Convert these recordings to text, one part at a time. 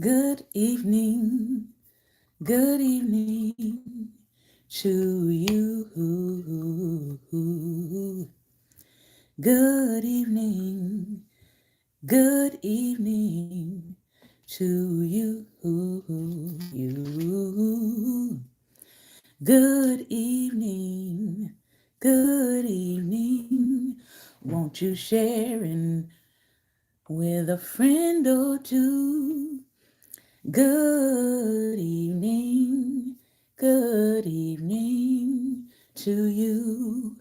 Good evening, good evening to you. Good evening, good evening to you. Good evening, good evening. Won't you share it with a friend or two? Good evening, good evening to you.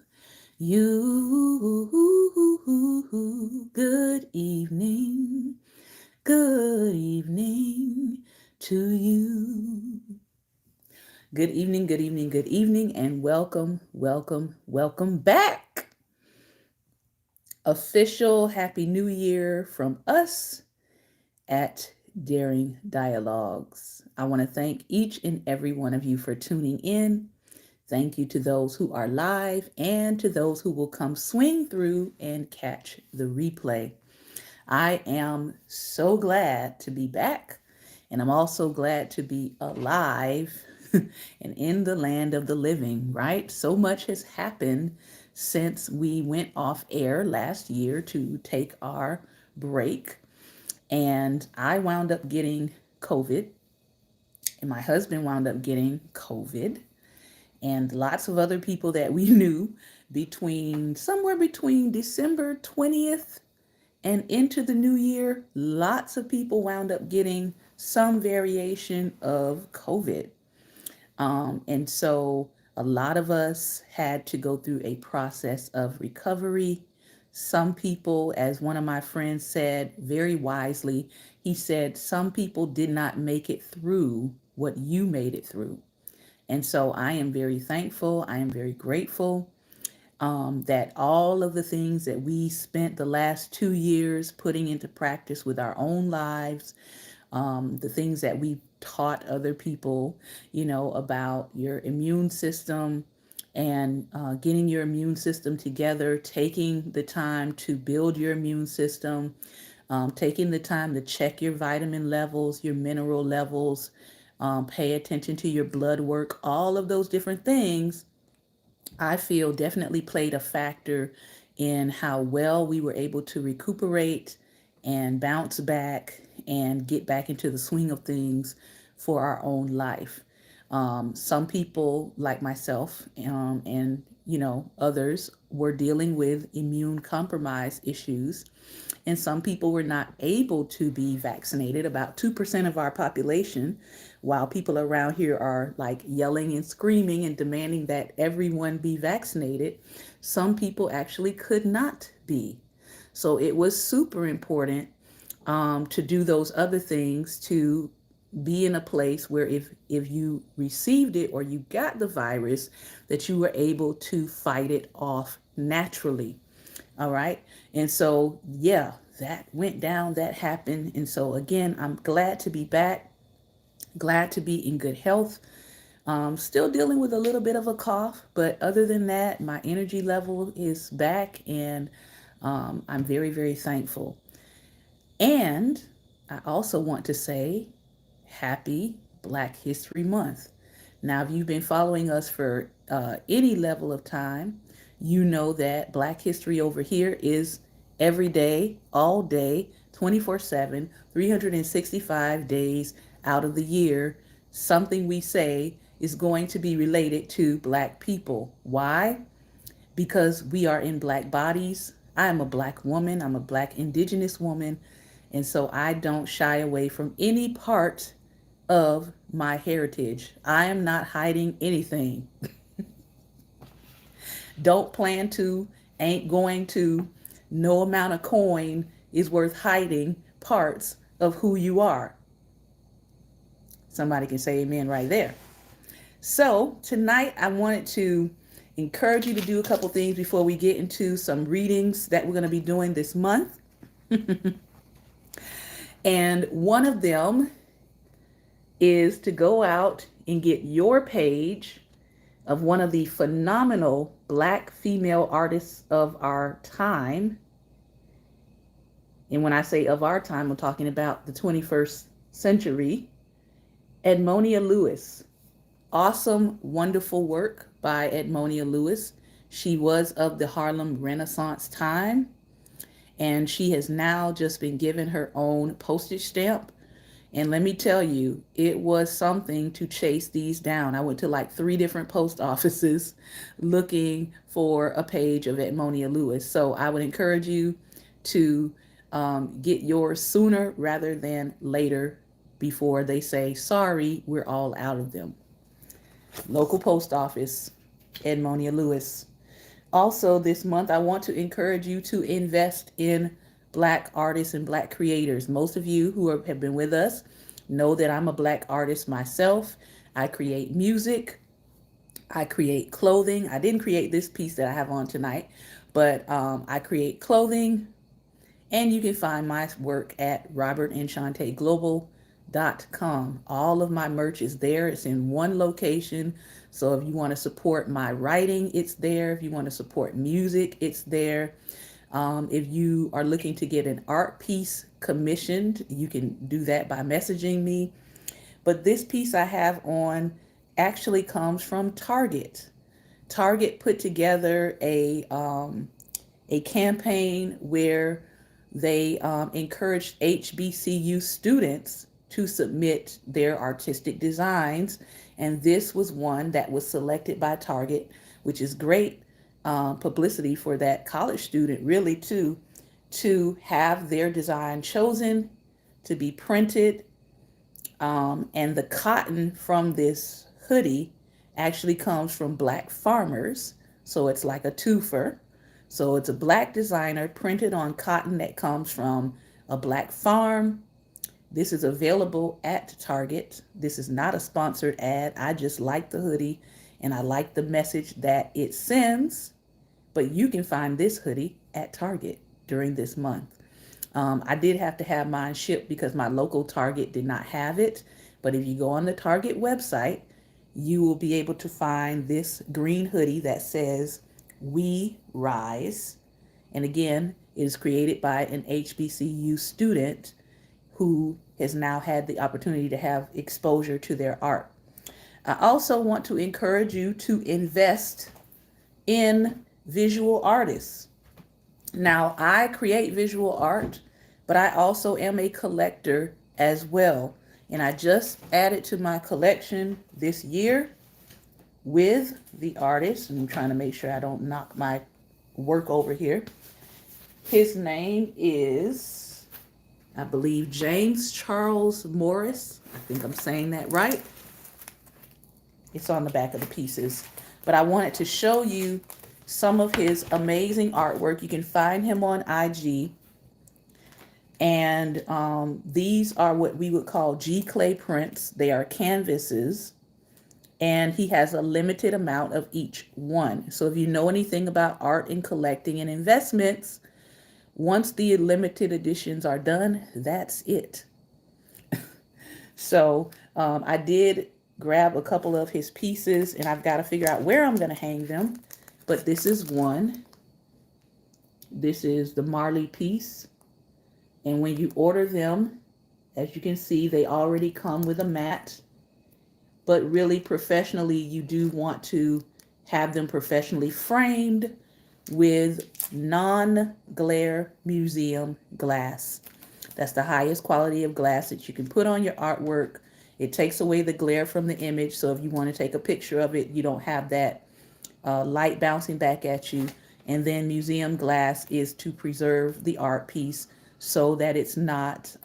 Good evening, good evening to you. Good evening, good evening, good evening, and welcome back. Official Happy New Year from us at Daring Dialogues. I want to thank each and every one of you for tuning in. Thank you to those who are live and to those who will come swing through and catch the replay. I am so glad to be back, and I'm also glad to be alive and in the land of the living, right? So much has happened since we went off air last year to take our break. And I wound up getting COVID, and my husband wound up getting COVID, and lots of other people that we knew between somewhere between December 20th and into the new year. Lots of people wound up getting some variation of COVID. And so a lot of us had to go through a process of recovery. Some people, as one of my friends said very wisely, he said, some people did not make it through what you made it through. And so I am very thankful. I am very grateful that all of the things that we spent the last 2 years putting into practice with our own lives, the things that we taught other people, about your immune system and getting your immune system together, taking the time to build your immune system, taking the time to check your vitamin levels, your mineral levels, pay attention to your blood work, all of those different things, I feel definitely played a factor in how well we were able to recuperate and bounce back and get back into the swing of things for our own life. Some people, like myself, and others, were dealing with immune compromise issues, and some people were not able to be vaccinated. About 2% of our population, while people around here are like yelling and screaming and demanding that everyone be vaccinated, some people actually could not be. So it was super important to do those other things, to be in a place where if you received it or you got the virus, that you were able to fight it off naturally. All right. And so, yeah, that went down, that happened. And so, again, I'm glad to be back, glad to be in good health. Still dealing with a little bit of a cough, but other than that, my energy level is back, and I'm very, very thankful. And I also want to say happy Black History Month. Now, if you've been following us for any level of time, you know that Black history over here is every day, all day, 24/7, 365 days out of the year. Something we say is going to be related to Black people. Why? Because we are in Black bodies. I am a Black woman, I'm a Black Indigenous woman, and so I don't shy away from any part of my heritage. I am not hiding anything. Don't plan to, ain't going to. No amount of coin is worth hiding parts of who you are. Somebody can say amen right there. So tonight I wanted to encourage you to do a couple things before we get into some readings that we're going to be doing this month. And one of them is to go out and get your page of one of the phenomenal Black female artists of our time. And when I say of our time, I'm talking about the 21st century, Edmonia Lewis. Awesome, wonderful work by Edmonia Lewis. She was of the Harlem Renaissance time, and she has now just been given her own postage stamp. And let me tell you, it was something to chase these down. I went to like 3 different post offices looking for a page of Edmonia Lewis. So I would encourage you to get yours sooner rather than later before they say, sorry, we're all out of them. Local post office, Edmonia Lewis. Also, this month, I want to encourage you to invest in Black artists and Black creators. Most of you who have been with us know that I'm a Black artist myself. I create music. I create clothing. I didn't create this piece that I have on tonight, but I create clothing. And you can find my work at robertandshantaeglobal.com. All of my merch is there. It's in one location. So if you want to support my writing, it's there. If you want to support music, it's there. If you are looking to get an art piece commissioned, you can do that by messaging me. But this piece I have on actually comes from Target. Target put together a campaign where they encouraged HBCU students to submit their artistic designs. And this was one that was selected by Target, which is great publicity for that college student, really, to have their design chosen, to be printed. And the cotton from this hoodie actually comes from Black farmers. So it's like a twofer. So it's a Black designer printed on cotton that comes from a Black farm. This is available at Target. This is not a sponsored ad. I just like the hoodie and I like the message that it sends. But you can find this hoodie at Target during this month. I did have to have mine shipped because my local Target did not have it. But if you go on the Target website, you will be able to find this green hoodie that says, "We Rise." And again, it is created by an HBCU student who has now had the opportunity to have exposure to their art. I also want to encourage you to invest in visual artists. Now, I create visual art, but I also am a collector as well. And I just added to my collection this year with the artist, and I'm trying to make sure I don't knock my work over here. His name is, I believe, James Charles Morris. I think I'm saying that right. It's on the back of the pieces. But I wanted to show you some of his amazing artwork. You can find him on IG. And these are what we would call G clay prints. They are canvases. And he has a limited amount of each one. So if you know anything about art and collecting and investments, once the limited editions are done, that's it. So I did grab a couple of his pieces, and I've got to figure out where I'm going to hang them. But this is one. This is the Marley piece. And when you order them, as you can see, they already come with a mat. But really professionally, you do want to have them professionally framed with non-glare museum glass. That's the highest quality of glass that you can put on your artwork. It takes away the glare from the image. So if you want to take a picture of it, you don't have that light bouncing back at you. And then museum glass is to preserve the art piece so that it's not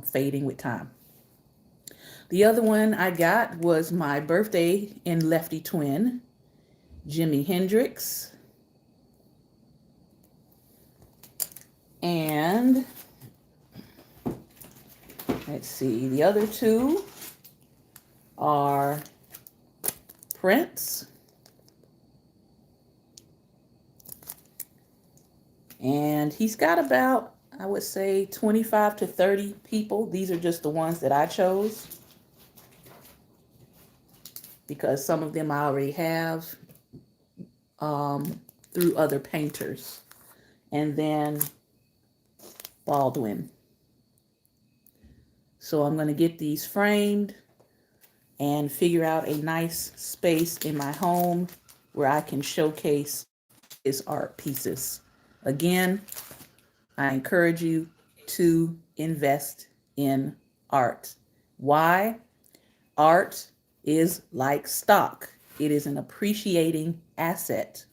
fading with time. The other one I got was my birthday in Lefty twin, Jimi Hendrix. And let's see, the other two are Prince and he's got about, I would say, 25 to 30 people. These are just the ones that I chose because some of them I already have through other painters. And then Baldwin. So I'm going to get these framed and figure out a nice space in my home where I can showcase his art pieces. Again, I encourage you to invest in art. Why? Art is like stock. It is an appreciating asset.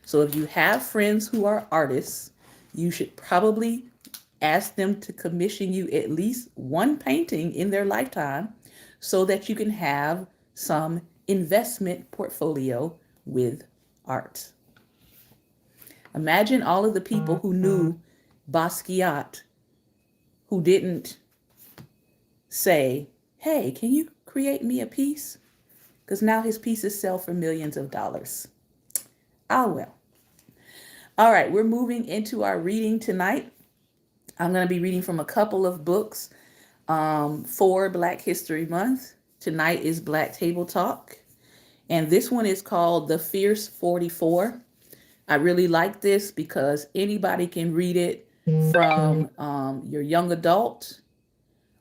So if you have friends who are artists, you should probably ask them to commission you at least one painting in their lifetime so that you can have some investment portfolio with art. Imagine all of the people who knew Basquiat who didn't say, hey, can you create me a piece? Because now his pieces sell for millions of dollars. Ah, well. All right, we're moving into our reading tonight. I'm going to be reading from a couple of books for Black History Month. Tonight is Black Table Talk, and this one is called The Fierce 44. I really like this because anybody can read it from your young adult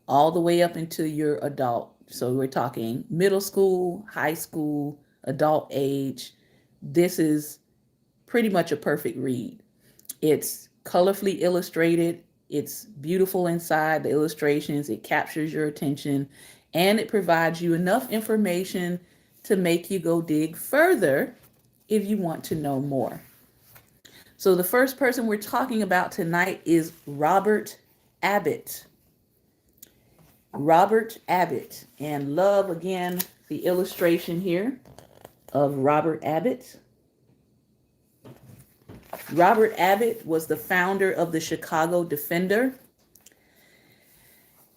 all the way up into your adult. So we're talking middle school, high school, adult age. This is pretty much a perfect read. It's colorfully illustrated. It's beautiful inside the illustrations. It captures your attention and it provides you enough information to make you go dig further if you want to know more. So the first person we're talking about tonight is Robert Abbott. Robert Abbott, and love again the illustration here of Robert Abbott. Robert Abbott was the founder of the Chicago Defender,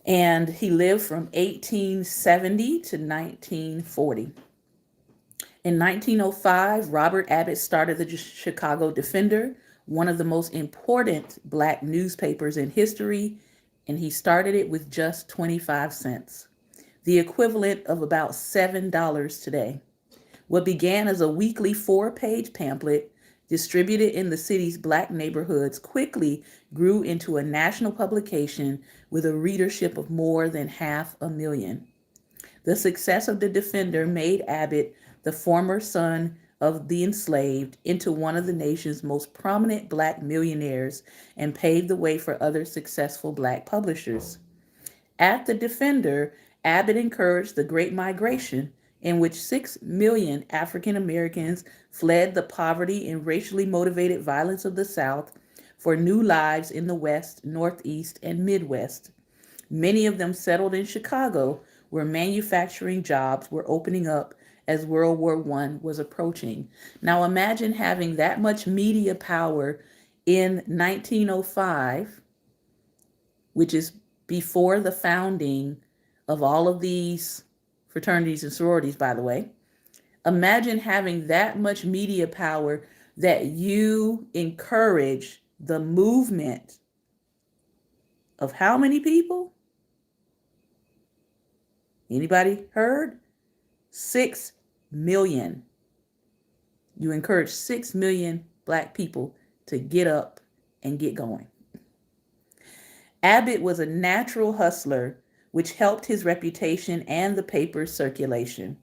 and he lived from 1870 to 1940. In 1905, Robert Abbott started the Chicago Defender, one of the most important Black newspapers in history, and he started it with just 25 cents, the equivalent of about $7 today. What began as a weekly 4-page pamphlet distributed in the city's Black neighborhoods quickly grew into a national publication with a readership of more than 500,000. The success of the Defender made Abbott, the former son of the enslaved, into one of the nation's most prominent Black millionaires and paved the way for other successful Black publishers. At the Defender, Abbott encouraged the Great Migration, in which 6 million African Americans fled the poverty and racially motivated violence of the South for new lives in the West, Northeast, and Midwest. Many of them settled in Chicago, where manufacturing jobs were opening up as World War I was approaching. Now imagine having that much media power in 1905, which is before the founding of all of these fraternities and sororities, by the way. Imagine having that much media power that you encourage the movement of how many people? Anybody heard? 6 million. You encourage 6 million Black people to get up and get going. Abbott was a natural hustler, which helped his reputation and the paper's circulation.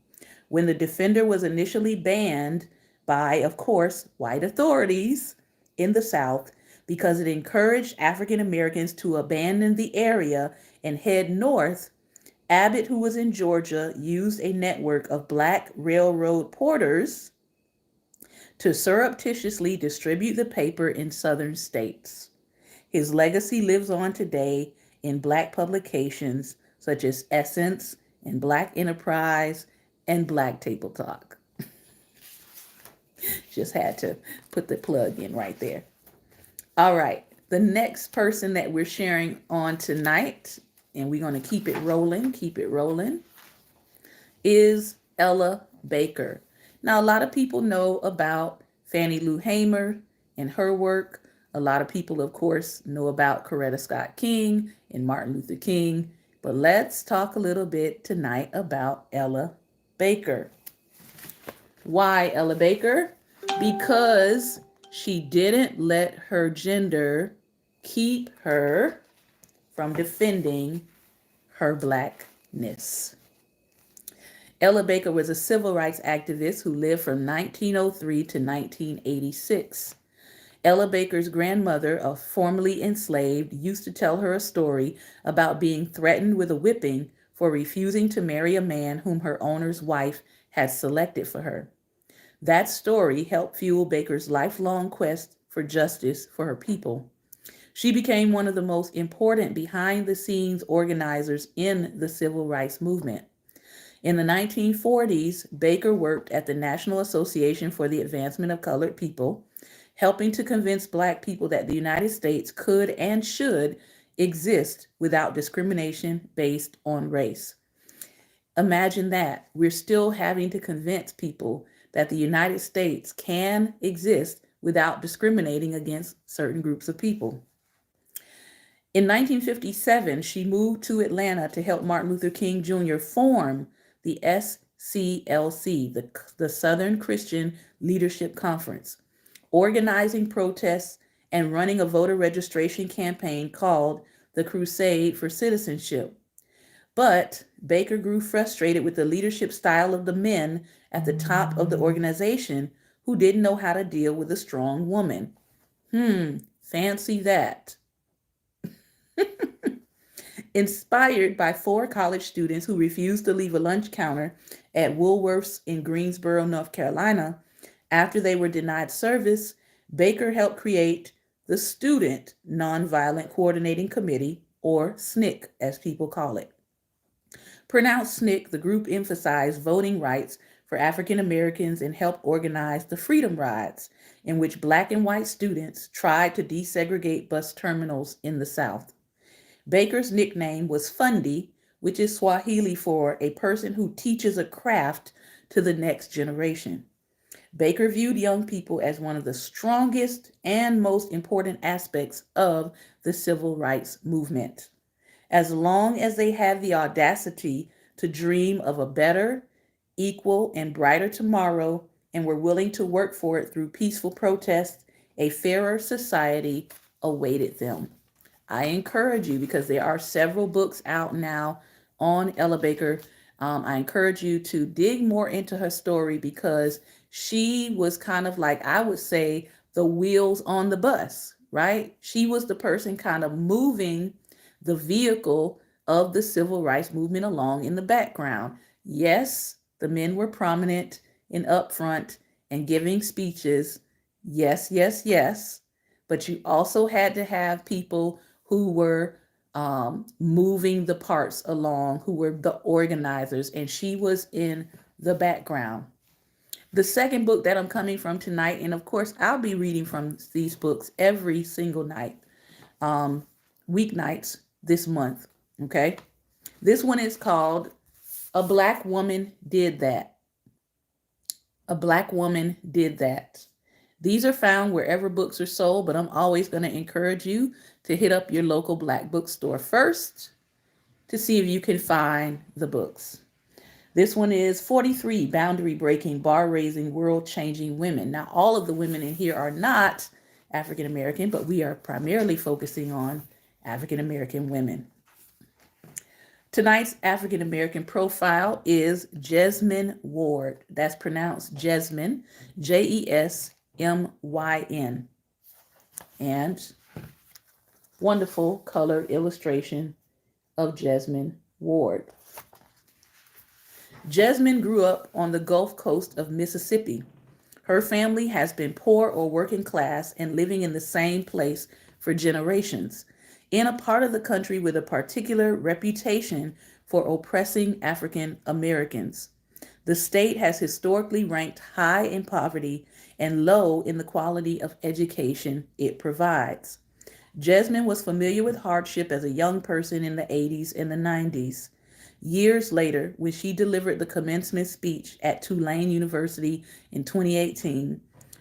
When the Defender was initially banned by, of course, white authorities in the South because it encouraged African Americans to abandon the area and head north, Abbott, who was in Georgia, used a network of Black railroad porters to surreptitiously distribute the paper in southern states. His legacy lives on today in Black publications such as Essence and Black Enterprise and Black Table Talk. Just had to put the plug in right there. All right, the next person that we're sharing on tonight, and we're going to keep it rolling, is Ella Baker. Now, a lot of people know about Fannie Lou Hamer and her work. A lot of people, of course, know about Coretta Scott King and Martin Luther King. But let's talk a little bit tonight about Ella Baker. Why Ella Baker? Because she didn't let her gender keep her from defending her blackness. Ella Baker was a civil rights activist who lived from 1903 to 1986. Ella Baker's grandmother, a formerly enslaved, used to tell her a story about being threatened with a whipping for refusing to marry a man whom her owner's wife had selected for her. That story helped fuel Baker's lifelong quest for justice for her people. She became one of the most important behind-the-scenes organizers in the civil rights movement. In the 1940s, Baker worked at the National Association for the Advancement of Colored People, helping to convince Black people that the United States could and should exist without discrimination based on race. Imagine that. We're still having to convince people that the United States can exist without discriminating against certain groups of people. In 1957, she moved to Atlanta to help Martin Luther King Jr. form the SCLC, the Southern Christian Leadership Conference, organizing protests and running a voter registration campaign called the Crusade for Citizenship. But Baker grew frustrated with the leadership style of the men at the top of the organization who didn't know how to deal with a strong woman. Fancy that. Inspired by 4 college students who refused to leave a lunch counter at Woolworth's in Greensboro, North Carolina, after they were denied service, Baker helped create the Student Nonviolent Coordinating Committee, or SNCC as people call it. Pronounced SNCC, the group emphasized voting rights for African Americans and helped organize the Freedom Rides, in which Black and white students tried to desegregate bus terminals in the South. Baker's nickname was Fundi, which is Swahili for a person who teaches a craft to the next generation. Baker viewed young people as one of the strongest and most important aspects of the civil rights movement. As long as they had the audacity to dream of a better, equal, and brighter tomorrow and were willing to work for it through peaceful protest, a fairer society awaited them. I encourage you, because there are several books out now on Ella Baker. I encourage you to dig more into her story, because she was kind of like, I would say, the wheels on the bus, right? She was the person kind of moving the vehicle of the civil rights movement along in the background. Yes, the men were prominent and upfront and giving speeches. Yes, yes, yes. But you also had to have people who were moving the parts along, who were the organizers, and she was in the background. The second book that I'm coming from tonight, and of course I'll be reading from these books every single night, weeknights this month, okay? This one is called A Black Woman Did That. A Black Woman Did That. These are found wherever books are sold, but I'm always going to encourage you to hit up your local Black bookstore first to see if you can find the books. This one is 43 Boundary Breaking, Bar Raising, World Changing Women. Now, all of the women in here are not African American, but we are primarily focusing on African American women. Tonight's African American profile is Jasmine Ward. That's pronounced Jasmine, Jesmyn. And wonderful color illustration of Jasmine Ward. Jasmine grew up on the Gulf Coast of Mississippi. Her family has been poor or working class and living in the same place for generations, in a part of the country with a particular reputation for oppressing African Americans. The state has historically ranked high in poverty and low in the quality of education it provides. Jasmine was familiar with hardship as a young person in the 80s and the 90s. Years later, when she delivered the commencement speech at Tulane University in 2018,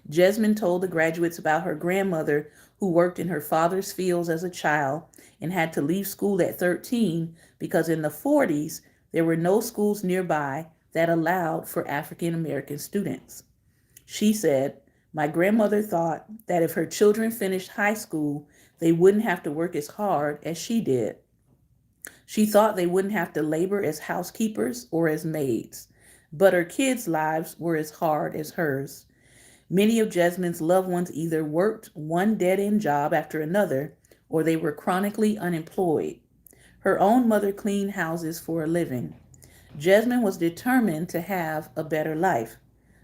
Jasmine told the graduates about her grandmother, who worked in her father's fields as a child and had to leave school at 13 because in the 40s, there were no schools nearby that allowed for African American students. She said, "My grandmother thought that if her children finished high school, they wouldn't have to work as hard as she did. She thought they wouldn't have to labor as housekeepers or as maids, but her kids' lives were as hard as hers. Many of Jasmine's loved ones either worked one dead end job after another or they were chronically unemployed. Her own mother cleaned houses for a living. Jasmine was determined to have a better life.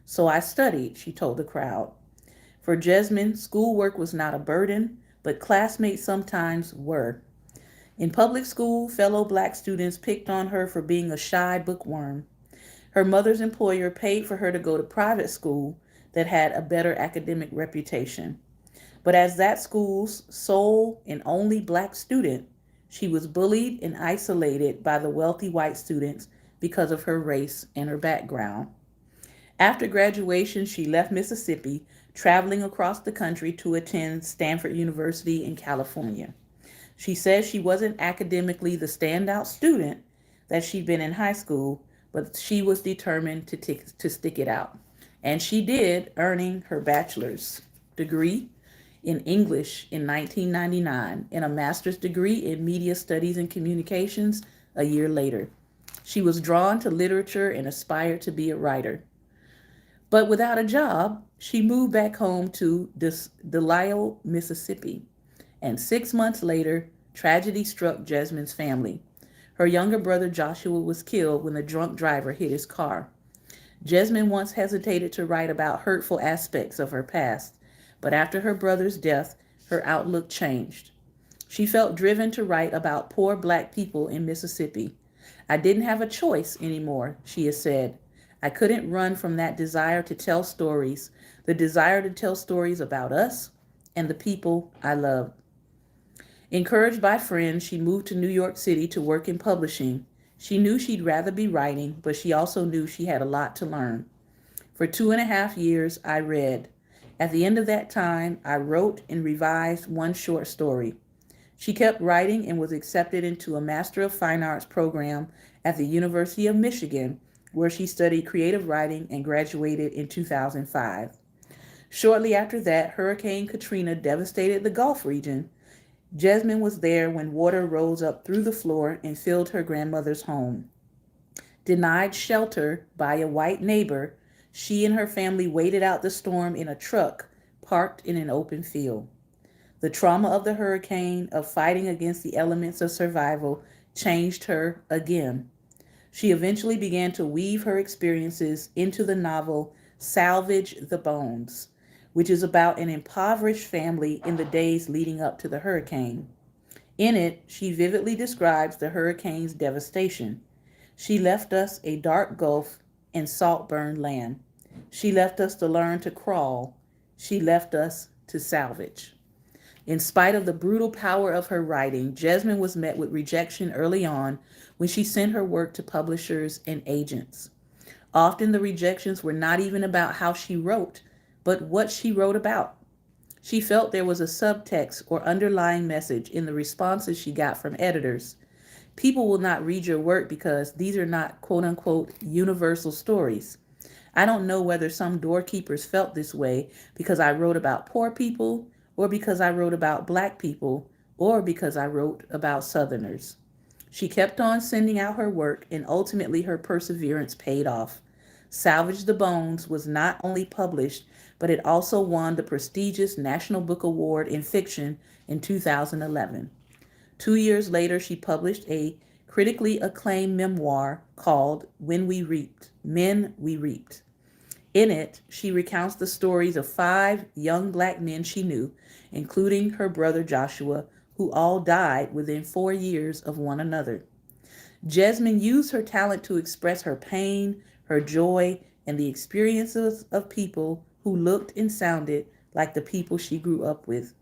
So I studied, she told the crowd. For Jasmine, schoolwork was not a burden, but classmates sometimes were. In public school, fellow black students picked on her for being a shy bookworm. Her mother's employer paid for her to go to private school that had a better academic reputation. But as that school's sole and only black student, she was bullied and isolated by the wealthy white students because of her race and her background. After graduation, she left Mississippi, traveling across the country to attend Stanford University in California. She says she wasn't academically the standout student that she'd been in high school, but she was determined to stick it out. And she did, earning her bachelor's degree in English in 1999 and a master's degree in media studies and communications a year later. She was drawn to literature and aspired to be a writer. But without a job, she moved back home to Delisle, Mississippi. And 6 months later, tragedy struck Jasmine's family. Her younger brother Joshua was killed when a drunk driver hit his car. Jasmine once hesitated to write about hurtful aspects of her past, but after her brother's death, her outlook changed. She felt driven to write about poor black people in Mississippi. I didn't have a choice anymore, she has said. I couldn't run from that desire to tell stories, the desire to tell stories about us and the people I loved. Encouraged by friends, she moved to New York City to work in publishing. She knew she'd rather be writing, but she also knew she had a lot to learn. For 2.5 years, I read. At the end of that time, I wrote and revised one short story. She kept writing and was accepted into a Master of Fine Arts program at the University of Michigan, where she studied creative writing and graduated in 2005. Shortly after that, Hurricane Katrina devastated the Gulf region. Jasmine was there when water rose up through the floor and filled her grandmother's home. Denied shelter by a white neighbor, she and her family waited out the storm in a truck parked in an open field. The trauma of the hurricane, of fighting against the elements of survival, changed her again. She eventually began to weave her experiences into the novel Salvage the Bones, which is about an impoverished family in the days leading up to the hurricane. In it, she vividly describes the hurricane's devastation. She left us a dark gulf and salt-burned land. She left us to learn to crawl. She left us to salvage. In spite of the brutal power of her writing, Jasmine was met with rejection early on when she sent her work to publishers and agents. Often the rejections were not even about how she wrote, but what she wrote about. She felt there was a subtext or underlying message in the responses she got from editors. People will not read your work because these are not quote unquote universal stories. I don't know whether some doorkeepers felt this way because I wrote about poor people, or because I wrote about black people, or because I wrote about Southerners. She kept on sending out her work, and ultimately her perseverance paid off. Salvage the Bones was not only published, but it also won the prestigious National Book Award in Fiction in 2011. 2 years later, she published a critically acclaimed memoir called When We Reaped, Men We Reaped. In it, she recounts the stories of 5 young black men she knew, including her brother Joshua, who all died within 4 years of one another. Jasmine used her talent to express her pain, her joy, and the experiences of people who looked and sounded like the people she grew up with.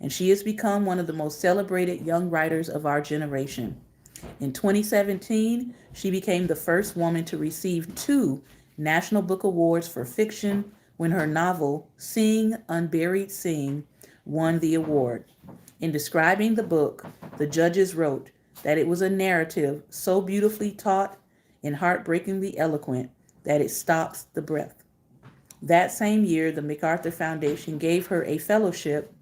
And she has become one of the most celebrated young writers of our generation. In 2017, she became the first woman to receive 2 National Book Awards for fiction when her novel, Sing, Unburied Sing, won the award. In describing the book, the judges wrote that it was a narrative so beautifully taught and heartbreakingly eloquent that it stops the breath. That same year, the MacArthur Foundation gave her a fellowship,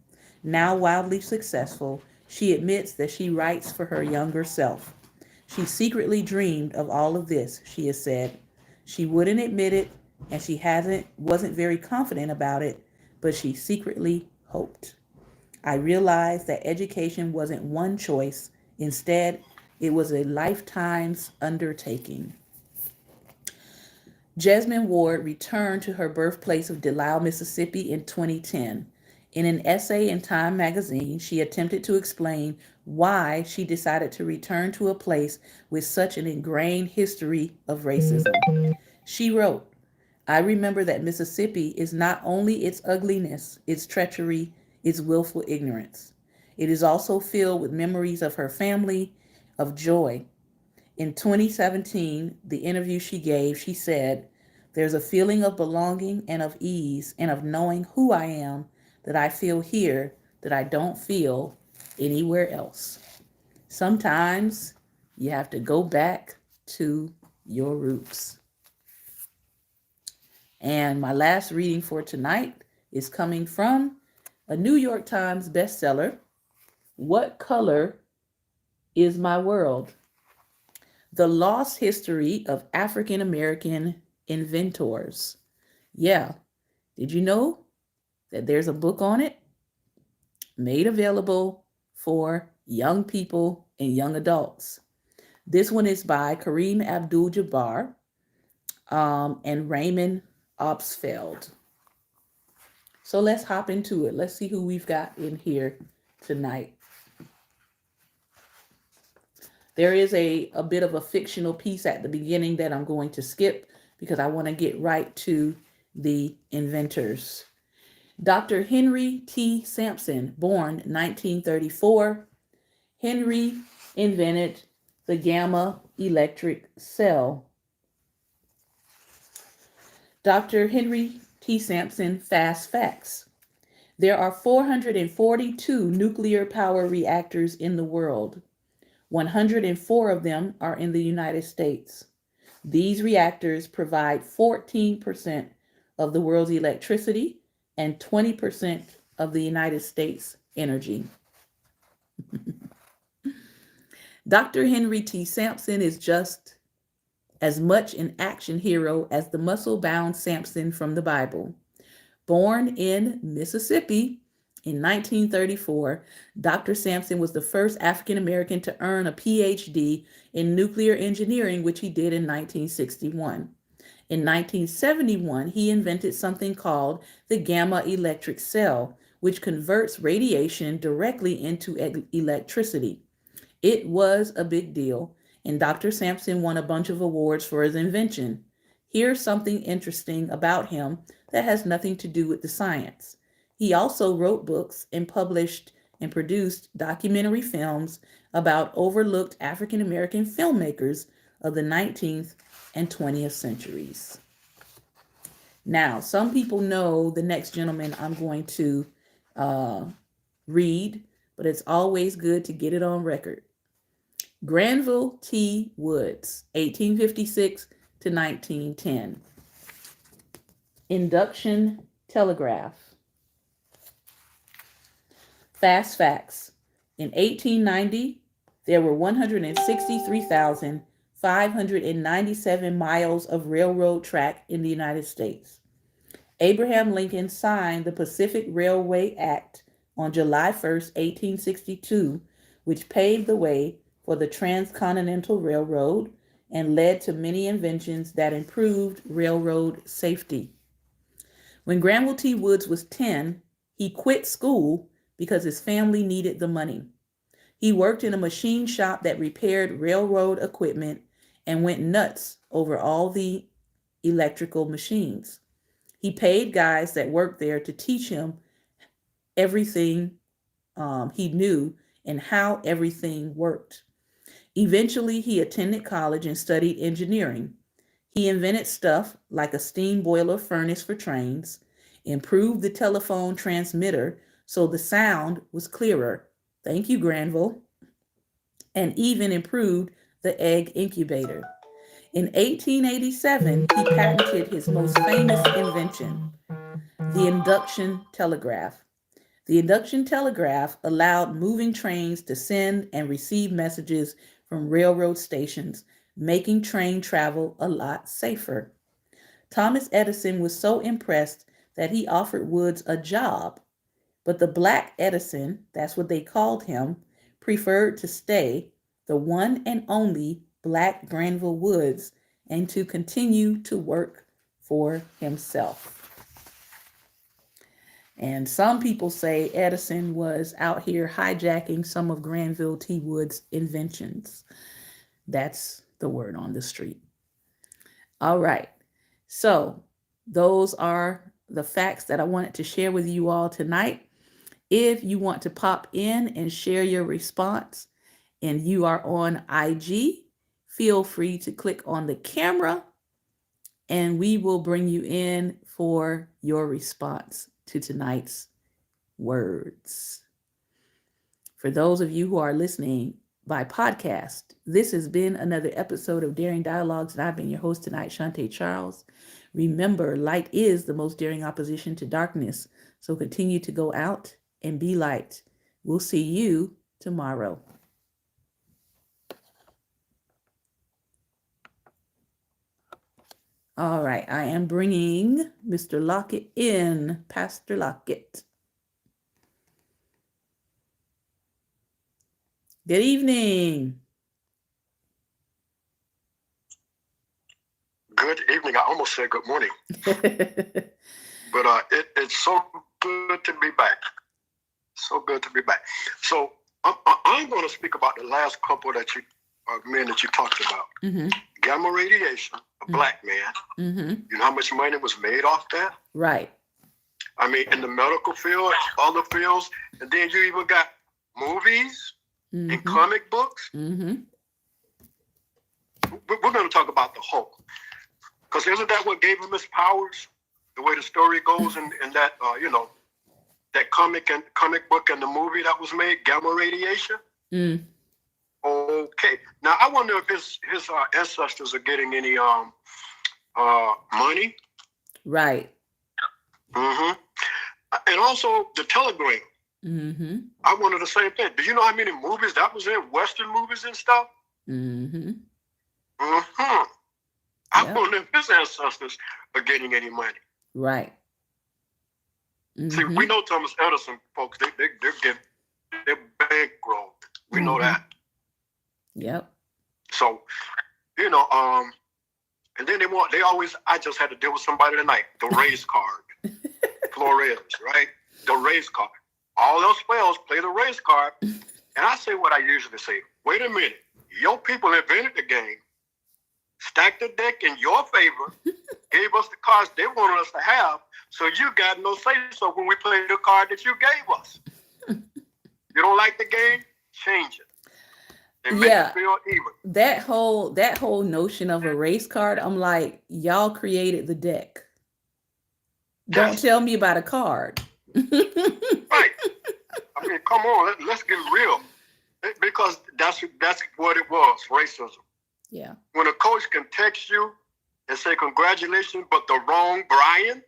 now wildly successful, She admits that she writes for her younger self. She secretly dreamed of all of this, she has said. She wouldn't admit it, and she wasn't very confident about it, but she secretly hoped. I realized that education wasn't one choice. Instead, it was a lifetime's undertaking. Jasmine Ward returned to her birthplace of Delisle, Mississippi in 2010. In an essay in Time magazine, she attempted to explain why she decided to return to a place with such an ingrained history of racism. She wrote, I remember that Mississippi is not only its ugliness, its treachery, its willful ignorance. It is also filled with memories of her family, of joy. In 2017, the interview she gave, she said, there's a feeling of belonging and of ease and of knowing who I am that I feel here that I don't feel anywhere else. Sometimes you have to go back to your roots. And my last reading for tonight is coming from a New York Times bestseller, What Color is My World? The Lost History of African American Inventors. Yeah, did you know that there's a book on it made available for young people and young adults? This one is by Kareem Abdul-Jabbar and Raymond Obsfeld. So let's hop into it. Let's see who we've got in here tonight. There is a bit of a fictional piece at the beginning that I'm going to skip because I want to get right to the inventors. Dr. Henry T Sampson, born 1934. Henry invented the gamma electric cell. Dr. Henry T Sampson, fast facts. There are 442 nuclear power reactors in the world. 104 of them are in the United States. These reactors provide 14% of the world's electricity and 20% of the United States' energy. Dr. Henry T. Sampson is just as much an action hero as the muscle-bound Samson from the Bible. Born in Mississippi in 1934, Dr. Sampson was the first African American to earn a PhD in nuclear engineering, which he did in 1961. In 1971, he invented something called the gamma electric cell, which converts radiation directly into electricity. It was a big deal, and Dr. Sampson won a bunch of awards for his invention. Here's something interesting about him that has nothing to do with the science. He also wrote books and published and produced documentary films about overlooked African American filmmakers of the 19th and 20th centuries. Now, some people know the next gentleman I'm going to read, but it's always good to get it on record. Granville T. Woods, 1856 to 1910. Induction telegraph. Fast facts. In 1890, there were 163,597 miles of railroad track in the United States. Abraham Lincoln signed the Pacific Railway Act on July 1st, 1862, which paved the way for the Transcontinental Railroad and led to many inventions that improved railroad safety. When Granville T. Woods was 10, he quit school because his family needed the money. He worked in a machine shop that repaired railroad equipment and went nuts over all the electrical machines. He paid guys that worked there to teach him everything he knew and how everything worked. Eventually, he attended college and studied engineering. He invented stuff like a steam boiler furnace for trains, improved the telephone transmitter so the sound was clearer. Thank you, Granville. And even improved the egg incubator. In 1887, he patented his most famous invention, the induction telegraph. The induction telegraph allowed moving trains to send and receive messages from railroad stations, making train travel a lot safer. Thomas Edison was so impressed that he offered Woods a job, but the Black Edison, that's what they called him, preferred to stay, the one and only Black Granville Woods, and to continue to work for himself. And some people say Edison was out here hijacking some of Granville T. Wood's inventions. That's the word on the street. All right. So those are the facts that I wanted to share with you all tonight. If you want to pop in and share your response and you are on IG, feel free to click on the camera and we will bring you in for your response to tonight's words. For those of you who are listening by podcast, this has been another episode of Daring Dialogues, and I've been your host tonight, Shantae Charles. Remember, light is the most daring opposition to darkness, so continue to go out and be light. We'll see you tomorrow. All right, I am bringing Mr. Lockett in, Pastor Lockett. Good evening. Good evening. I almost said good morning. But it's so good to be back. So good to be back. So I'm going to speak about the last couple that men that you talked about. Mm-hmm. Gamma radiation, a black man. Mm-hmm. You know how much money was made off that? Right. I mean, in the medical field, other fields, and then you even got movies and comic books. Mm-hmm. We're going to talk about the Hulk. Because isn't that what gave him his powers? The way the story goes and that, that comic book and the movie that was made, Gamma Radiation? Mm. Okay. Now, I wonder if his ancestors are getting any money. Right. Mm-hmm. And also the telegram. Mm-hmm. I wonder the same thing. Do you know how many movies that was in? Western movies and stuff? Mm-hmm. Mm-hmm. I wonder if his ancestors are getting any money. Right. Mm-hmm. See, we know Thomas Edison, folks. They're bankrolled. We know that. Yep. So, and then I just had to deal with somebody tonight. The race card, Flores, right? The race card. All else fails, play the race card. And I say what I usually say. Wait a minute. Your people invented the game, stacked the deck in your favor, gave us the cards they wanted us to have, so you got no say-so when we play the card that you gave us. You don't like the game? Change it. And make it feel even. That whole notion of a race card, I'm like, y'all created the deck. Don't tell me about a card. Right. I mean, come on, let's get real. Because that's what it was, racism. Yeah. When a coach can text you and say congratulations, but the wrong Brian.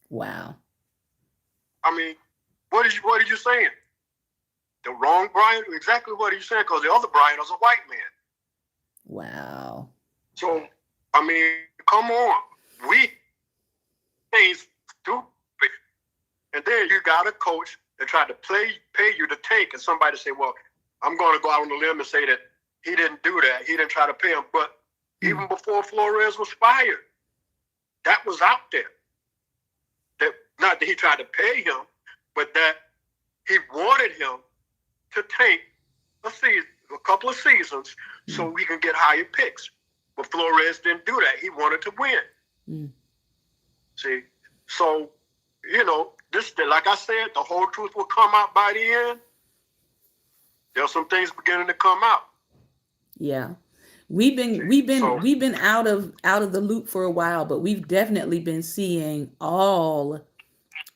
Wow. I mean, what are you saying? The wrong Brian? Exactly what are you saying? Because the other Brian was a white man. Wow. So, I mean, come on. We ain't stupid. And then you got a coach that tried to pay you to take, and somebody say, well, I'm going to go out on a limb and say that he didn't do that. He didn't try to pay him. But even before Flores was fired, that was out there. That not that he tried to pay him, but that he wanted him to take a couple of seasons so we can get higher picks. But Flores didn't do that. He wanted to win. See? So, this, like I said, the whole truth will come out by the end. There's some things beginning to come out. Yeah. We've been out of the loop for a while, but we've definitely been seeing all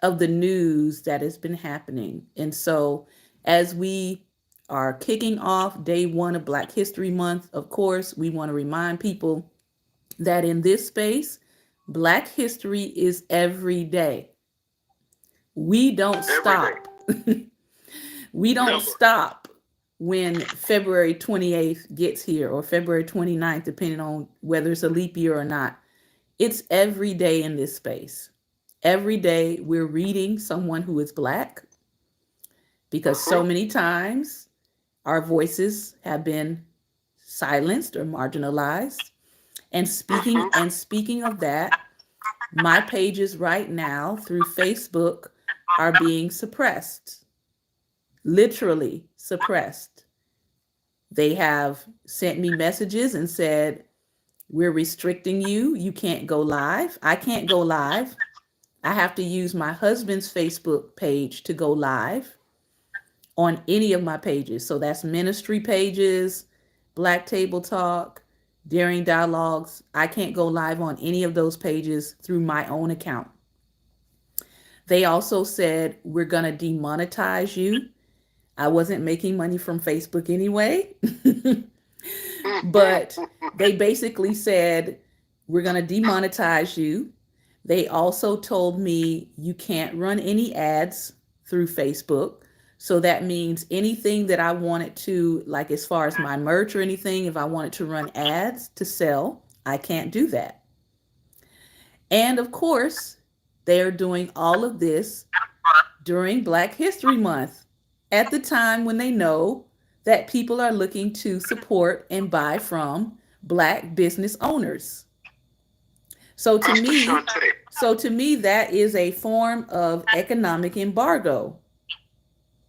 of the news that has been happening. And so as we are kicking off day 1 of Black History Month, of course, we want to remind people that in this space, Black history is every day. We don't Every day. stop. We don't Never. stop when February 28th gets here or February 29th, depending on whether it's a leap year or not. It's every day in this space. Every day we're reading someone who is Black because so Mm-hmm. many times our voices have been silenced or marginalized. And speaking Mm-hmm. and speaking of that, my pages right now through Facebook are being suppressed, literally suppressed. They have sent me messages and said, "We're restricting you. You can't go live." I can't go live. I have to use my husband's Facebook page to go live on any of my pages. So that's ministry pages, Black Table Talk, Daring Dialogues. I can't go live on any of those pages through my own account. They also said, "We're going to demonetize you." I wasn't making money from Facebook anyway. But they basically said, "We're going to demonetize you." They also told me you can't run any ads through Facebook. So that means anything that I wanted to, like as far as my merch or anything, if I wanted to run ads to sell, I can't do that. And of course, they're doing all of this during Black History Month at the time when they know that people are looking to support and buy from Black business owners. So to Pastor me, Shante. that is a form of economic embargo.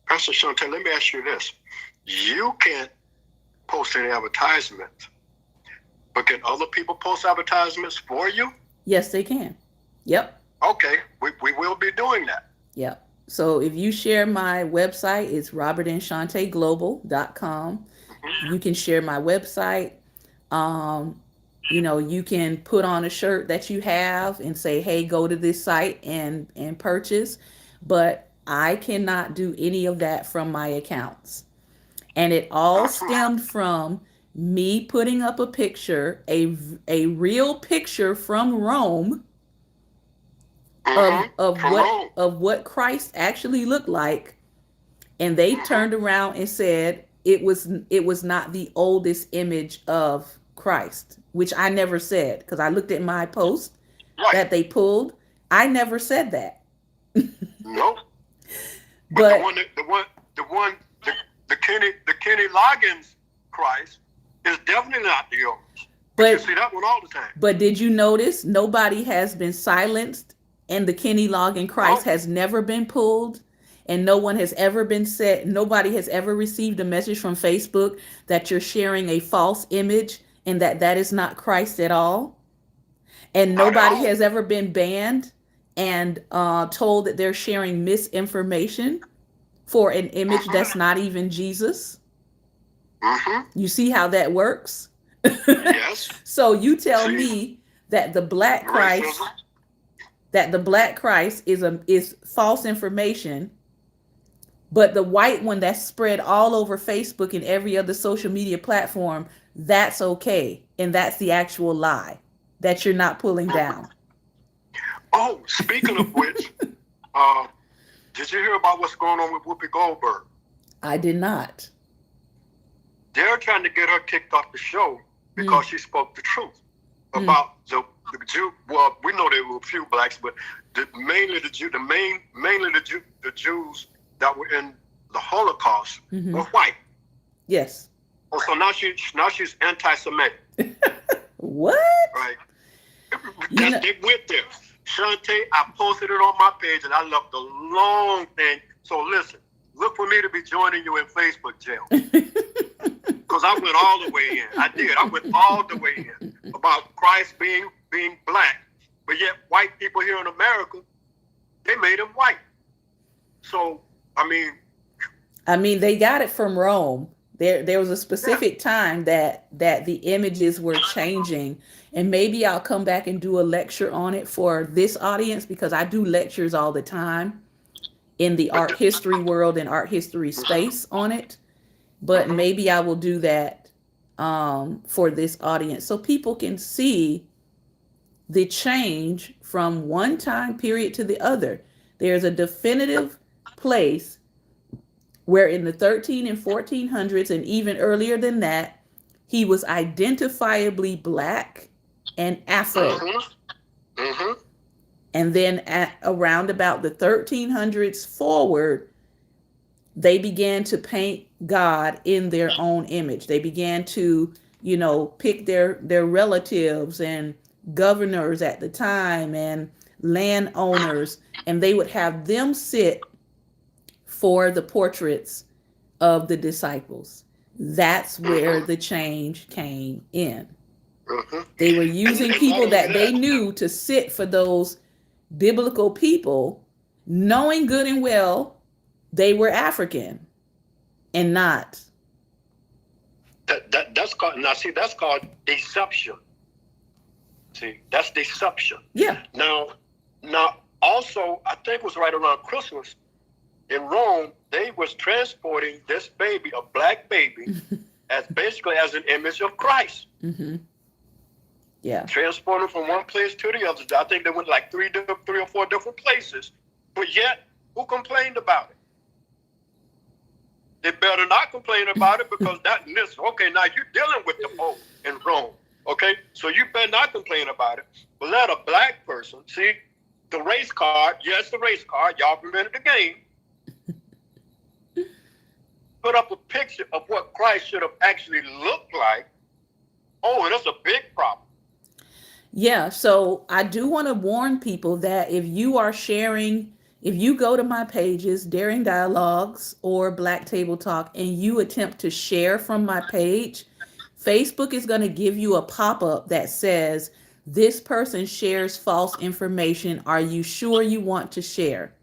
Pastor Shante, let me ask you this. You can't post any advertisements, but can other people post advertisements for you? Yes, they can. Yep. Okay, we will be doing that. Yep. So if you share my website, it's robertandshantaeglobal.com. You can share my website. You can put on a shirt that you have and say, "Hey, go to this site and purchase." But I cannot do any of that from my accounts. And it all stemmed from me putting up a picture, a real picture from Rome From Rome. of what Christ actually looked like, and they turned around and said it was not the oldest image of Christ, which I never said because I looked at my post Right. that they pulled. I never said that. Nope. But the Kenny Loggins Christ is definitely not the oldest. You but see that one all the time. but did you notice nobody has been silenced and the Kenny Loggins Christ has never been pulled? And no one has ever been said, nobody has ever received a message from Facebook that you're sharing a false image and that is not Christ at all. And Not at nobody all. has ever been banned and told that they're sharing misinformation for an image that's not even Jesus. Mm-hmm. You see how that works? Yes. So you tell See? me that the Black Christ, Racism. is false information, but the white one that's spread all over Facebook and every other social media platform, that's okay. And that's the actual lie that you're not pulling down. Oh, speaking of which, did you hear about what's going on with Whoopi Goldberg? I did not. They're trying to get her kicked off the show because she spoke the truth about the Jew. Well, we know there were a few blacks, but mainly the Jews that were in the Holocaust were white. Yes. Oh, so now she's anti-Semitic. What? Right. They went there. Shante, I posted it on my page and I left a long thing. So listen, look for me to be joining you in Facebook jail. Because I went all the way in. I did. I went all the way in about Christ being black. But yet white people here in America, they made him white. So, I mean, they got it from Rome. There was a specific time that the images were changing, and maybe I'll come back and do a lecture on it for this audience because I do lectures all the time in the art history world and art history space on it. But maybe I will do that for this audience so people can see the change from one time period to the other. There's a definitive place where in the 13 and 1400s, and even earlier than that, he was identifiably black and Afro. And then at around about the 1300s forward, they began to paint God in their own image. They began to, pick their relatives and governors at the time and landowners, and they would have them sit for the portraits of the disciples. That's where the change came in. They were using people that they knew to sit for those biblical people, knowing good and well they were African and not. That's called, now see, that's called deception. See, that's deception. Yeah. Now, also, I think it was right around Christmas in Rome, they was transporting this baby, a black baby, as basically as an image of Christ. Yeah. Transporting from one place to the other. I think they went like three or four different places. But yet, who complained about it? They better not complain about it, because okay, now you're dealing with the Pope in Rome. Okay, so you better not complain about it. But let a black person see the race card. Yes, the race card. Y'all prevented the game. Put up a picture of what Christ should have actually looked like. Oh, that's a big problem. Yeah, so I do want to warn people that if you are sharing, if you go to my pages, Daring Dialogues or Black Table Talk, and you attempt to share from my page, Facebook is going to give you a pop-up that says, this person shares false information. Are you sure you want to share?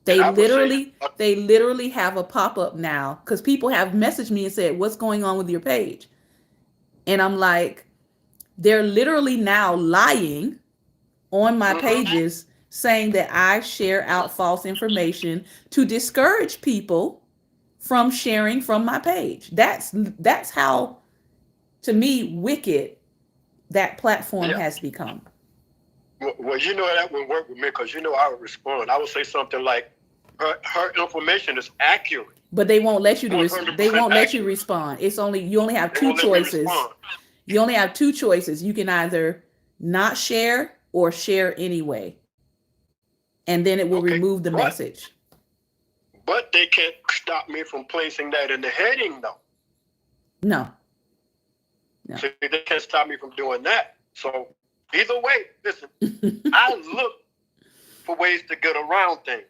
They literally have a pop-up now, because people have messaged me and said, what's going on with your page? And I'm like, they're literally now lying on my pages, saying that I share out false information to discourage people from sharing from my page. That's how, to me, wicked that platform has become. Well, that would work with me, because I would respond. I would say something like, her information is accurate. But they won't let you let you respond. You only have two choices. You only have two choices. You can either not share or share anyway. And then it will remove the message. But they can't stop me from placing that in the heading, though. No. So they can't stop me from doing that. So either way, listen, I look for ways to get around things.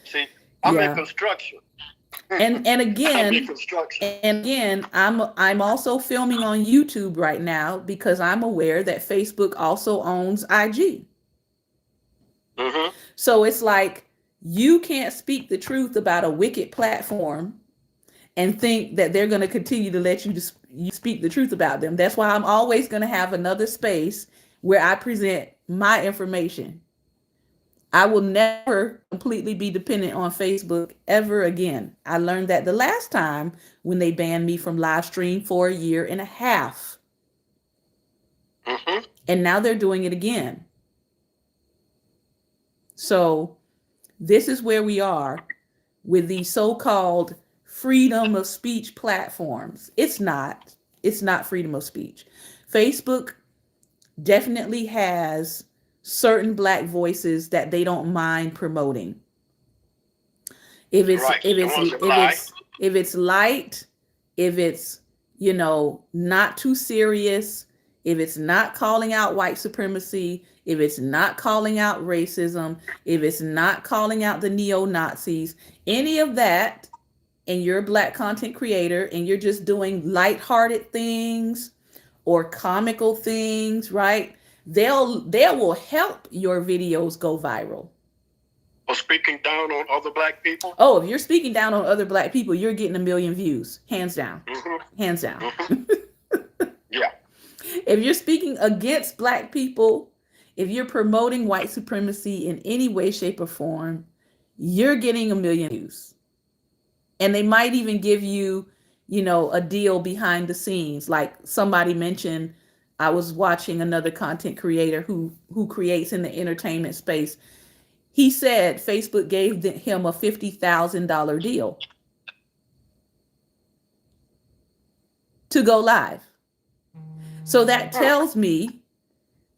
See, I'm in construction. And again, I'm also filming on YouTube right now, because I'm aware that Facebook also owns IG. So it's like, you can't speak the truth about a wicked platform and think that they're going to continue to let you speak the truth about them. That's why I'm always going to have another space where I present my information. I will never completely be dependent on Facebook ever again. I learned that the last time when they banned me from live stream for 1.5 years. And now they're doing it again. So this is where we are with these so-called freedom of speech platforms. It's not freedom of speech. Facebook definitely has certain Black voices that they don't mind promoting. If it's light, if it's not too serious, if it's not calling out white supremacy, if it's not calling out racism, if it's not calling out the neo-Nazis, any of that, and you're a Black content creator and you're just doing lighthearted things or comical things, right? They will help your videos go viral. Or speaking down on other Black people? Oh, if you're speaking down on other Black people, you're getting 1 million views. Hands down. Hands down. Yeah. If you're speaking against Black people, if you're promoting white supremacy in any way, shape, or form, you're getting 1 million views. And they might even give you, a deal behind the scenes. Like somebody mentioned, I was watching another content creator who creates in the entertainment space. he said Facebook gave him a $50,000 deal to go live. So that tells me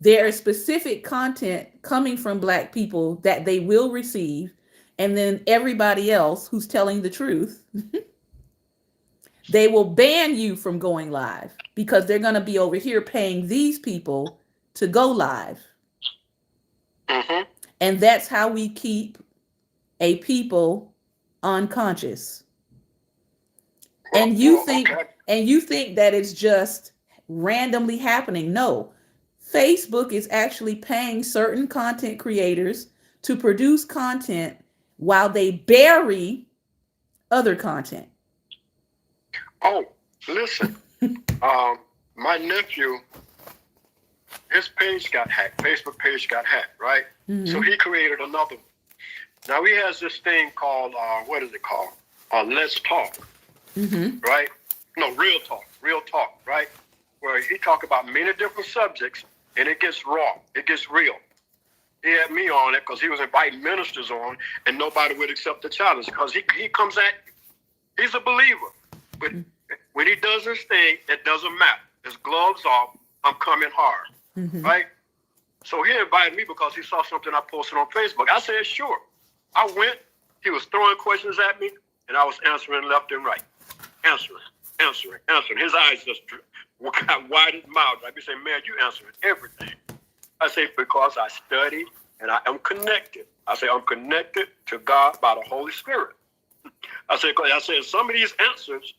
there is specific content coming from Black people that they will receive, and then everybody else who's telling the truth, they will ban you from going live because they're going to be over here paying these people to go live. Mm-hmm. And that's how we keep a people unconscious. And you think that it's just randomly happening. No. Facebook is actually paying certain content creators to produce content while they bury other content. Oh, listen. My nephew, his page got hacked. Facebook page got hacked, right? Mm-hmm. So he created another one. Now he has this thing called, what is it called? Let's Talk, mm-hmm. right? No, Real Talk, right? Where he talk about many different subjects, and it gets raw, it gets real. He had me on it because he was inviting ministers on, and nobody would accept the challenge because he comes at you. He's a believer, but when he does his thing, it doesn't matter. His gloves off, I'm coming hard, mm-hmm. right? So he invited me because he saw something I posted on Facebook. I said, sure. I went, he was throwing questions at me, and I was answering left and right. Answering. His eyes just got wide as mouth. I'd be saying, man, you answering everything. I say, because I study and I am connected. I say, I'm connected to God by the Holy Spirit. I said, some of these answers,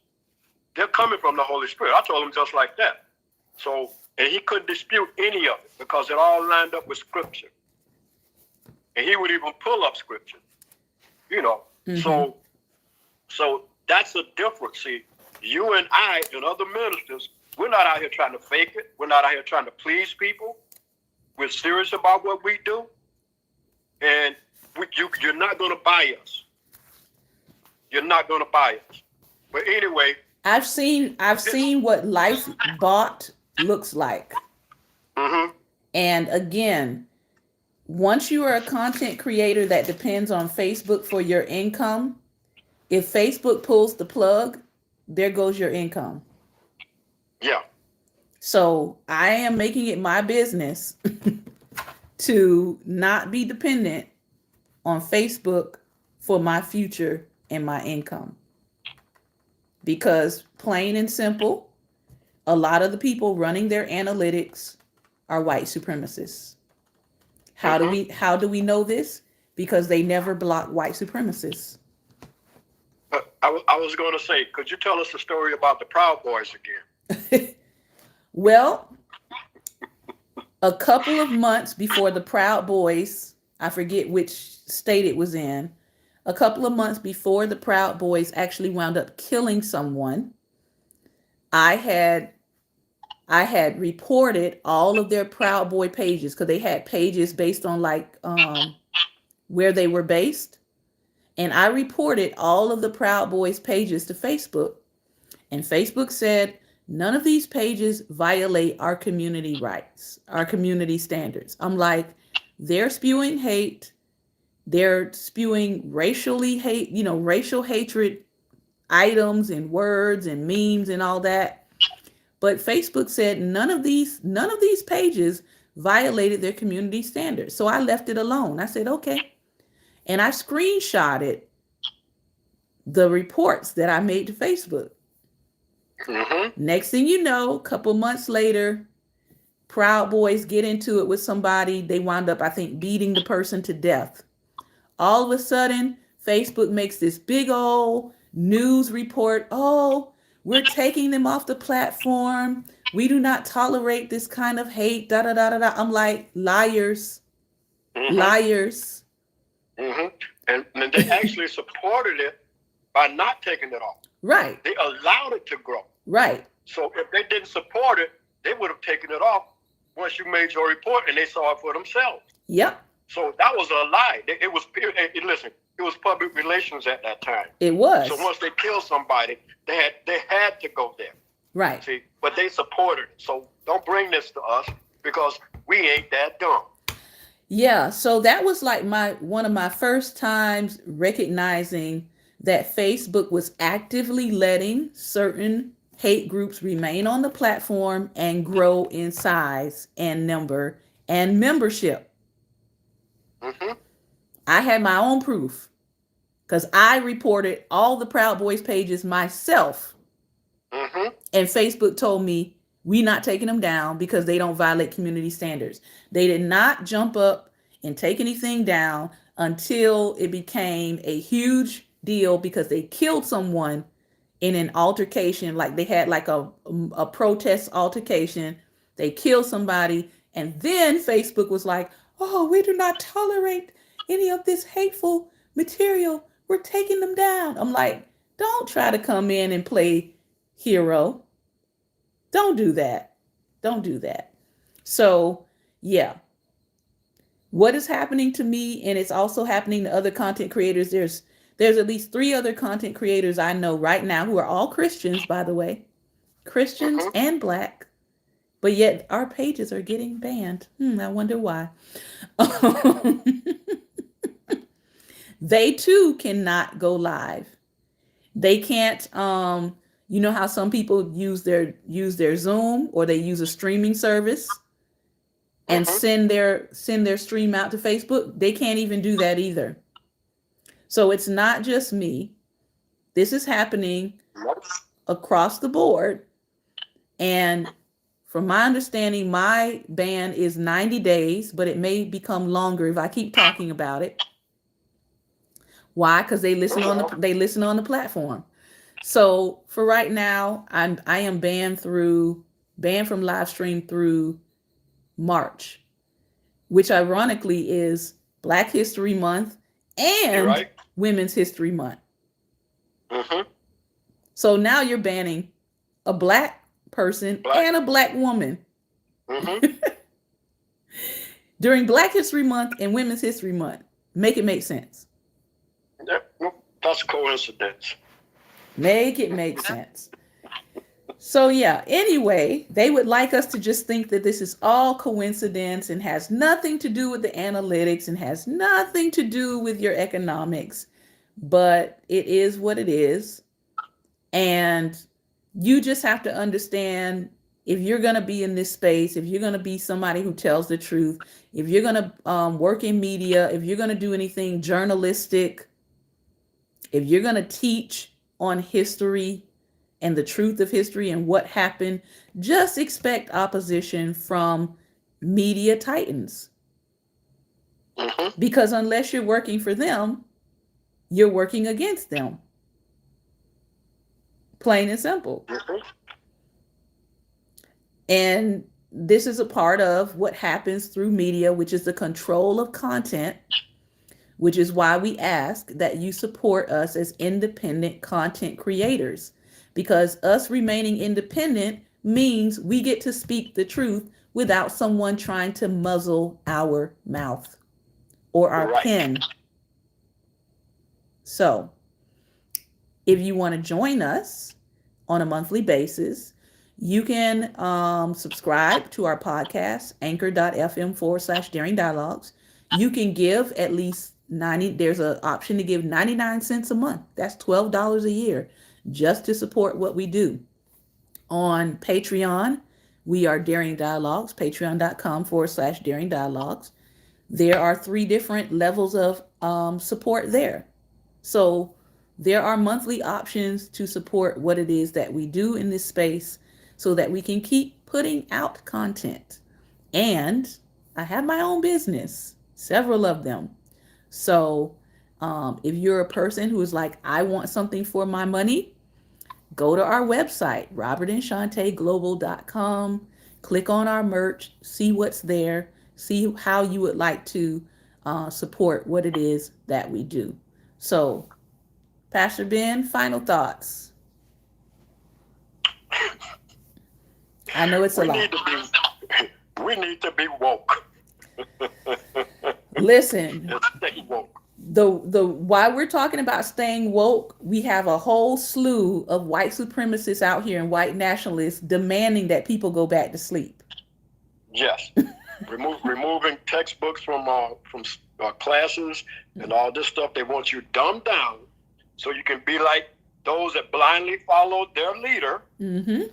they're coming from the Holy Spirit. I told him just like that. So, and he couldn't dispute any of it because it all lined up with Scripture. And he would even pull up Scripture, you know. Mm-hmm. So that's the difference. See, you and I and other ministers, we're not out here trying to fake it. We're not out here trying to please people. We're serious about what we do. And you're not going to buy us. You're not going to buy us. But anyway. I've seen what life bought looks like. Mm-hmm. And again, once you are a content creator that depends on Facebook for your income, if Facebook pulls the plug, there goes your income. Yeah. So I am making it my business to not be dependent on Facebook for my future and my income. Because plain and simple, a lot of the people running their analytics are white supremacists. How do we know this? Because they never block white supremacists. I was going to say, could you tell us the story about the Proud Boys again? Well, a couple of months before the Proud Boys, I forget which state it was in, a couple of months before the Proud Boys actually wound up killing someone, I had reported all of their Proud Boy pages because they had pages based on where they were based. And I reported all of the Proud Boys pages to Facebook. And Facebook said, none of these pages violate our community rights, our community standards. I'm like, they're spewing hate. They're spewing racial hatred items and words and memes and all that. But Facebook said none of these pages violated their community standards. So I left it alone. I said, okay. And I screenshotted the reports that I made to Facebook. Mm-hmm. Next thing you know, a couple months later, Proud Boys get into it with somebody. They wound up, I think, beating the person to death. All of a sudden, Facebook makes this big old news report. Oh, we're taking them off the platform. We do not tolerate this kind of hate. Da da da da da. I'm like, liars, mm-hmm. liars. Mm-hmm. And they actually supported it by not taking it off. Right. They allowed it to grow. Right. So if they didn't support it, they would have taken it off once you made your report and they saw it for themselves. Yep. So that was a lie. It was public relations at that time. It was. So once they killed somebody, they had to go there. Right. See, but they supported it. So don't bring this to us because we ain't that dumb. Yeah, so that was like my one of my first times recognizing that Facebook was actively letting certain hate groups remain on the platform and grow in size and number and membership. Mm-hmm. I had my own proof because I reported all the Proud Boys pages myself. Mm-hmm. And Facebook told me we not taking them down because they don't violate community standards. They did not jump up and take anything down until it became a huge deal because they killed someone in an altercation. Like they had like a protest altercation. They killed somebody. And then Facebook was like, oh, we do not tolerate any of this hateful material. We're taking them down. I'm like, don't try to come in and play hero. Don't do that. Don't do that. So, yeah. What is happening to me, and it's also happening to other content creators. There's at least 3 other content creators I know right now who are all Christians, by the way. Christians Mm-hmm. and black. But yet our pages are getting banned. I wonder why. They too cannot go live. They can't you know how some people use their Zoom or they use a streaming service and Mm-hmm. send their stream out to Facebook? They can't even do that either. So it's not just me. This is happening across the board. And from my understanding, my ban is 90 days, but it may become longer if I keep talking about it. Why? Because they listen on the platform. So for right now, I am banned from live stream through March, which ironically is Black History Month and Right. Women's History Month. Mm-hmm. So now you're banning a black person Black. and a black woman Mm-hmm. during Black History Month and Women's History Month. Make it make sense. That's coincidence. Make it make sense. So yeah, anyway, they would like us to just think that this is all coincidence and has nothing to do with the analytics and has nothing to do with your economics, but it is what it is. And you just have to understand, if you're going to be in this space, if you're going to be somebody who tells the truth, if you're going to work in media, if you're going to do anything journalistic, if you're going to teach on history and the truth of history and what happened, just expect opposition from media titans. Mm-hmm. Because unless you're working for them, you're working against them. Plain and simple. Mm-hmm. And this is a part of what happens through media, which is the control of content, which is why we ask that you support us as independent content creators. Because us remaining independent means we get to speak the truth without someone trying to muzzle our mouth or our Right. pen. So, if you want to join us on a monthly basis, you can subscribe to our podcast, anchor.fm/Daring Dialogues. You can give at least 90, there's an option to give 99 cents a month. That's $12 a year just to support what we do. On Patreon, we are Daring Dialogues, patreon.com/Daring Dialogues. There are 3 different levels of support there. So there are monthly options to support what it is that we do in this space so that we can keep putting out content. And I have my own business, several of them. So if you're a person who is like, I want something for my money, go to our website, robertandshantaeglobal.com, click on our merch, see what's there, see how you would like to support what it is that we do. So, Pastor Ben, final thoughts. I know it's a lot. We need to be woke. Listen, Stay woke. the while we're talking about staying woke, we have a whole slew of white supremacists out here and white nationalists demanding that people go back to sleep. Yes. removing textbooks from classes and all this stuff. They want you dumbed down so you can be like those that blindly followed their leader, the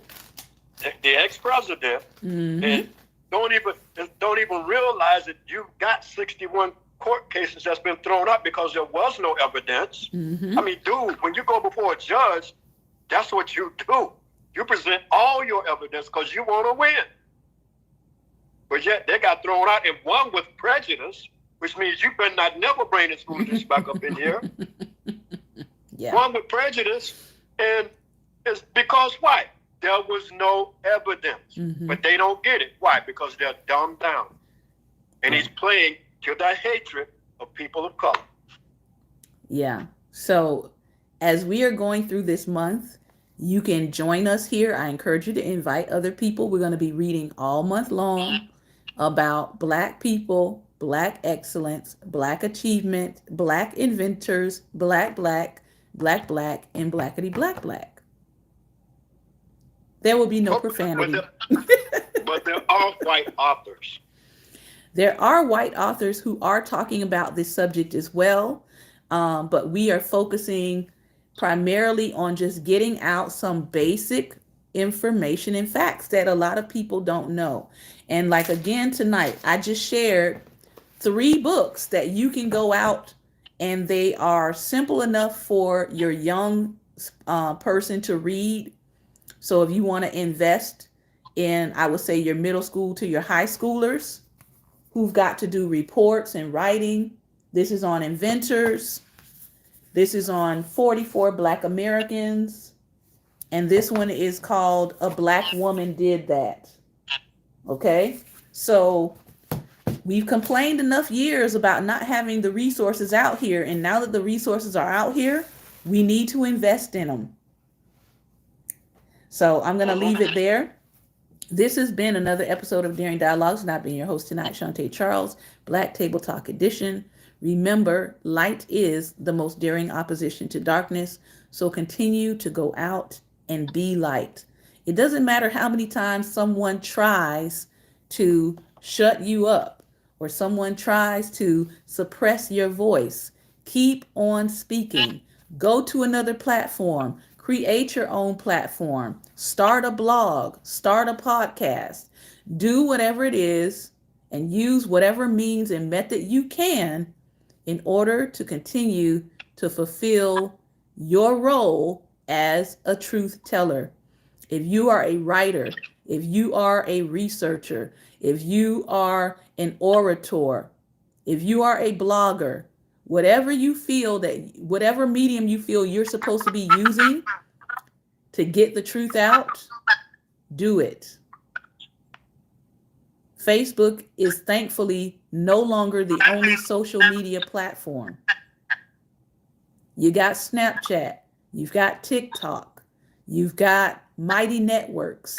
ex-president, and don't even realize that you've got 61 court cases that's been thrown up because there was no evidence. I mean, dude, when you go before a judge, that's what you do. You present all your evidence because you want to win. But yet they got thrown out, and one with prejudice, which means you better not never bring this foolishness back up in here. One with prejudice, and it's because why? There was no evidence. But they don't get it. Why? Because they're dumbed down. And he's playing to the hatred of people of color. Yeah. So as we are going through this month, you can join us here. I encourage you to invite other people. We're going to be reading all month long about Black people, Black excellence, Black achievement, Black inventors, Black, and blackity black. There will be no profanity. But there are white authors. There are white authors who are talking about this subject as well, but we are focusing primarily on just getting out some basic information and facts that a lot of people don't know. And like again tonight, I just shared 3 books that you can go out, and they are simple enough for your young person to read. So if you want to invest in, I would say, your middle school to your high schoolers who've got to do reports and writing, this is on inventors. This is on 44 Black Americans. And this one is called A Black Woman Did That. Okay, so we've complained enough years about not having the resources out here. And now that the resources are out here, we need to invest in them. So I'm going to leave it there. This has been another episode of Daring Dialogues, and I've been your host tonight, Shantae Charles, Black Table Talk Edition. Remember, light is the most daring opposition to darkness. So continue to go out and be light. It doesn't matter how many times someone tries to shut you up or someone tries to suppress your voice. Keep on speaking. Go to another platform. Create your own platform. Start a blog. Start a podcast. Do whatever it is and use whatever means and method you can in order to continue to fulfill your role as a truth teller. If you are a writer, if you are a researcher, if you are an orator, if you are a blogger, whatever you feel that, whatever medium you feel you're supposed to be using to get the truth out, do it. Facebook is thankfully no longer the only social media platform. You got Snapchat, you've got TikTok, you've got Mighty Networks,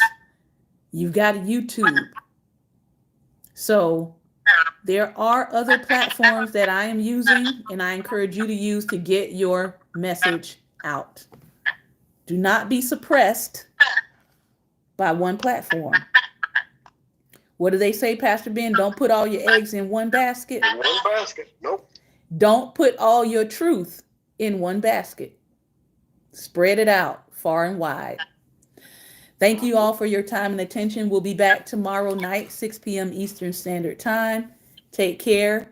you've got YouTube. So there are other platforms that I am using, and I encourage you to use to get your message out. Do not be suppressed by one platform. What do they say, Pastor Ben? Don't put all your eggs in one basket. In one basket. Nope. Don't put all your truth in one basket. Spread it out far and wide. Thank you all for your time and attention. We'll be back tomorrow night, 6 p.m. Eastern Standard Time. Take care.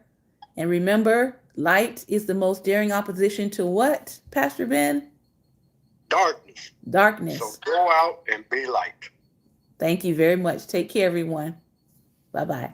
And remember, light is the most daring opposition to what, Pastor Ben? Darkness. Darkness. So go out and be light. Thank you very much. Take care, everyone. Bye-bye.